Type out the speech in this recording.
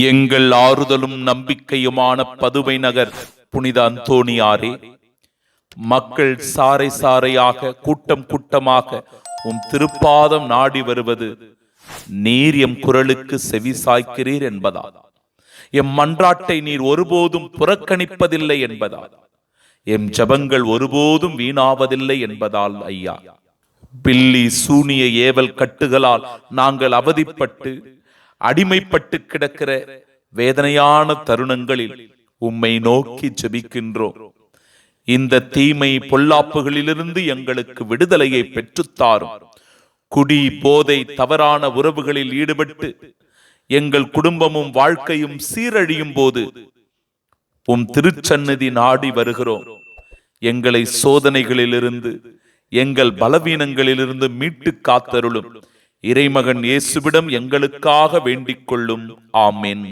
எங்கள் ஆறுதலும் நம்பிக்கையுமான பதுவை நகர் புனித அந்தோணியாரே, மக்கள் சாறை சாறையாக கூட்டம் கூட்டமாக உம் திருப்பாதம் நாடி வருவது நீர் எம் குரலுக்கு செவி சாய்க்கிறீர் என்பதால், எம் மன்றாட்டை நீர் ஒருபோதும் புறக்கணிப்பதில்லை என்பதால், எம் ஜபங்கள் ஒருபோதும் வீணாவதில்லை என்பதால் ஐயா, பில்லி சூனிய ஏவல் கட்டுகளால் நாங்கள் அவதிப்பட்டு அடிமைப்பட்டு கிடக்கிற வேதனையான தருணங்களில் உம்மை நோக்கி ஜெபிக்கின்றோம். இந்த தீமை பொல்லாப்புகளிலிருந்து எங்களுக்கு விடுதலையை பெற்றுத்தாரும். குடி போதை தவறான உறவுகளில் ஈடுபட்டு எங்கள் குடும்பமும் வாழ்க்கையும் சீரழியும் போது உம் திருச்சந்நிதி நாடி வருகிறோம். எங்களை சோதனைகளிலிருந்து எங்கள் பலவீனங்களிலிருந்து மீட்டு காத்தருளும். இறைமகன் இயேசுவிடம் எங்களுக்காக வேண்டிக் கொள்ளும். ஆமென்.